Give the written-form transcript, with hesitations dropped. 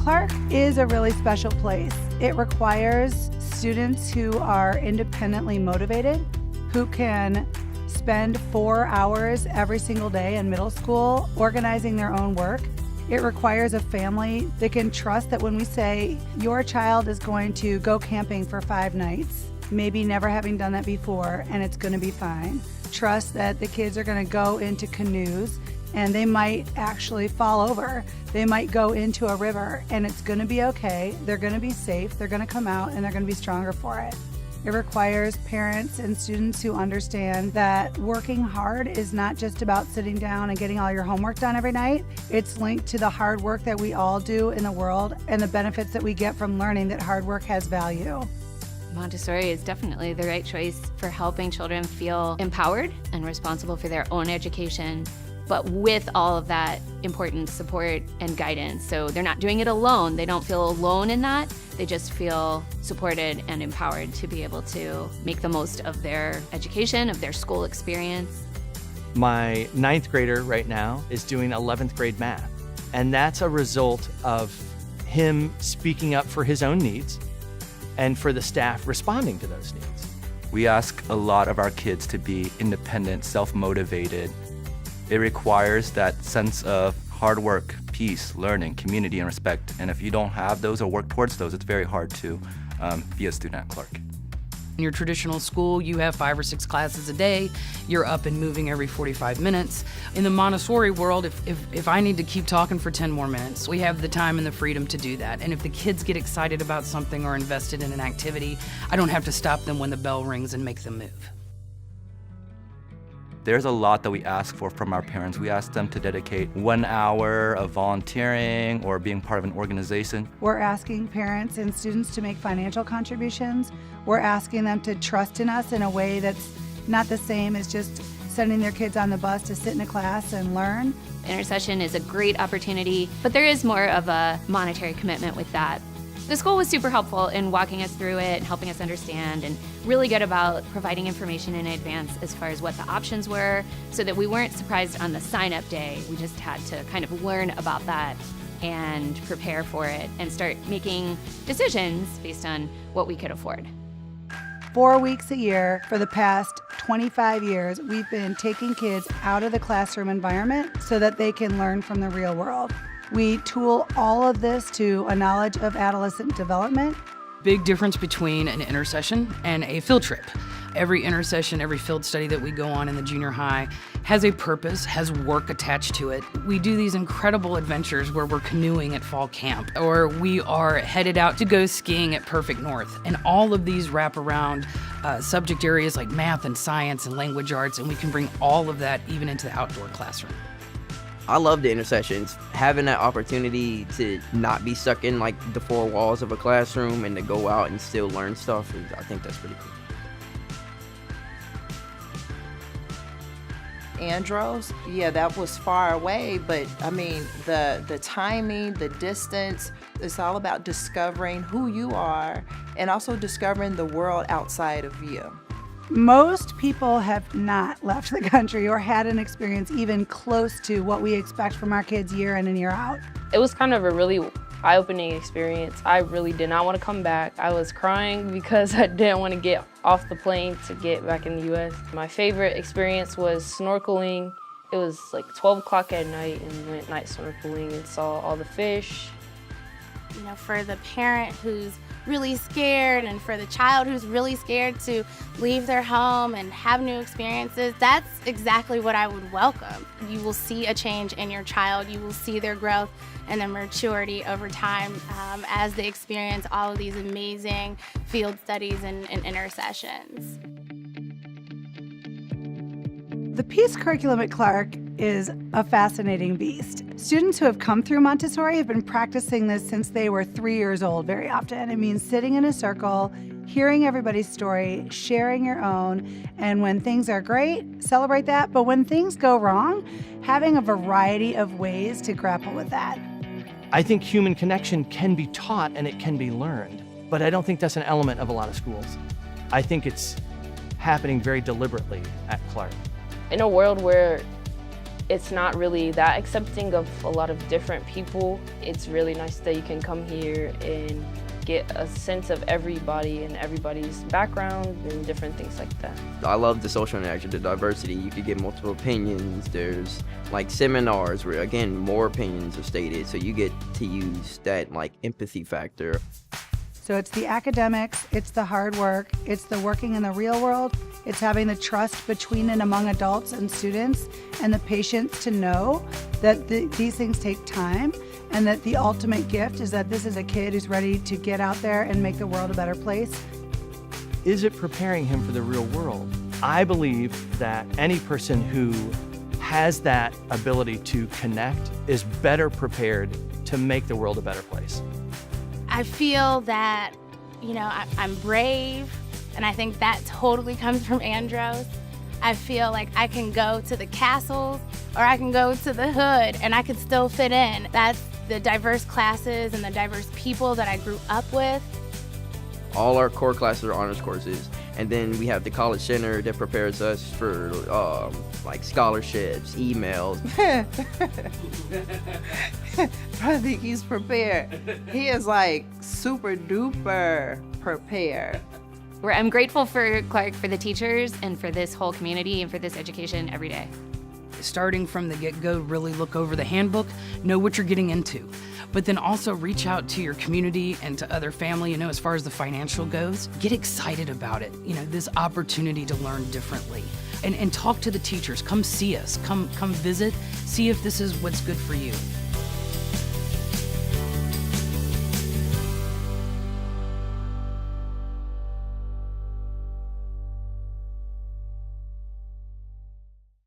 Clark is a really special place. It requires students who are independently motivated, who can spend 4 hours every single day in middle school organizing their own work. It requires a family that can trust that when we say your child is going to go camping for 5 nights, maybe never having done that before, and it's going to be fine. Trust that the kids are going to go into canoes and they might actually fall over. They might go into a river and it's going to be okay. They're going to be safe. They're going to come out and they're going to be stronger for it. It requires parents and students who understand that working hard is not just about sitting down and getting all your homework done every night. It's linked to the hard work that we all do in the world and the benefits that we get from learning that hard work has value. Montessori is definitely the right choice for helping children feel empowered and responsible for their own education, but with all of that important support and guidance. So they're not doing it alone. They don't feel alone in that. They just feel supported and empowered to be able to make the most of their education, of their school experience. My 9th grader right now is doing 11th grade math, and that's a result of him speaking up for his own needs and for the staff responding to those needs. We ask a lot of our kids to be independent, self-motivated. It requires that sense of hard work, peace, learning, community, and respect. And if you don't have those or work towards those, it's very hard to be a student at Clark. In your traditional school, you have 5 or 6 classes a day. You're up and moving every 45 minutes. In the Montessori world, if I need to keep talking for 10 more minutes, we have the time and the freedom to do that. And if the kids get excited about something or invested in an activity, I don't have to stop them when the bell rings and make them move. There's a lot that we ask for from our parents. We ask them to dedicate 1 hour of volunteering or being part of an organization. We're asking parents and students to make financial contributions. We're asking them to trust in us in a way that's not the same as just sending their kids on the bus to sit in a class and learn. Intercession is a great opportunity, but there is more of a monetary commitment with that. The school was super helpful in walking us through it, helping us understand, and really good about providing information in advance as far as what the options were so that we weren't surprised on the sign-up day. We just had to kind of learn about that and prepare for it and start making decisions based on what we could afford. 4 weeks a year for the past 25 years, we've been taking kids out of the classroom environment so that they can learn from the real world. We tool all of this to a knowledge of adolescent development. Big difference between an intercession and a field trip. Every intercession, every field study that we go on in the junior high has a purpose, has work attached to it. We do these incredible adventures where we're canoeing at fall camp, or we are headed out to go skiing at Perfect North. And all of these wrap around subject areas like math and science and language arts, and we can bring all of that even into the outdoor classroom. I love the intercessions. Having that opportunity to not be stuck in like the 4 walls of a classroom and to go out and still learn stuff, I think that's pretty cool. Andros, yeah, that was far away, but I mean, the timing, the distance, it's all about discovering who you are and also discovering the world outside of you. Most people have not left the country or had an experience even close to what we expect from our kids year in and year out. It was kind of a really eye-opening experience. I really did not want to come back. I was crying because I didn't want to get off the plane to get back in the U.S. My favorite experience was snorkeling. It was like 12 o'clock at night and we went night snorkeling and saw all the fish. You know, for the parent who's really scared and for the child who's really scared to leave their home and have new experiences, that's exactly what I would welcome. You will see a change in your child. You will see their growth and their maturity over time as they experience all of these amazing field studies and intercessions. The Peace curriculum at Clark is a fascinating beast. Students who have come through Montessori have been practicing this since they were 3 years old very often. It means sitting in a circle, hearing everybody's story, sharing your own, and when things are great, celebrate that. But when things go wrong, having a variety of ways to grapple with that. I think human connection can be taught and it can be learned, but I don't think that's an element of a lot of schools. I think it's happening very deliberately at Clark. In a world where It's not really that accepting of a lot of different people. It's really nice that you can come here and get a sense of everybody and everybody's background and different things like that. I love the social interaction, the diversity. You could get multiple opinions. There's like seminars where, again, more opinions are stated, so you get to use that like empathy factor. So it's the academics, it's the hard work, it's the working in the real world, it's having the trust between and among adults and students, and the patience to know that these things take time, and that the ultimate gift is that this is a kid who's ready to get out there and make the world a better place. Is it preparing him for the real world? I believe that any person who has that ability to connect is better prepared to make the world a better place. I feel that, I'm brave, and I think that totally comes from Andros. I feel like I can go to the castles or I can go to the hood and I can still fit in. That's the diverse classes and the diverse people that I grew up with. All our core classes are honors courses, and then we have the college center that prepares us for like scholarships, emails. I think he's prepared. He is like super duper prepared. I'm grateful for Clark, for the teachers, and for this whole community, and for this education every day. Starting from the get-go, really look over the handbook, know what you're getting into. But then also reach out to your community and to other family, as far as the financial goes. Get excited about it, this opportunity to learn differently. And talk to the teachers. Come see us. Come visit. See if this is what's good for you.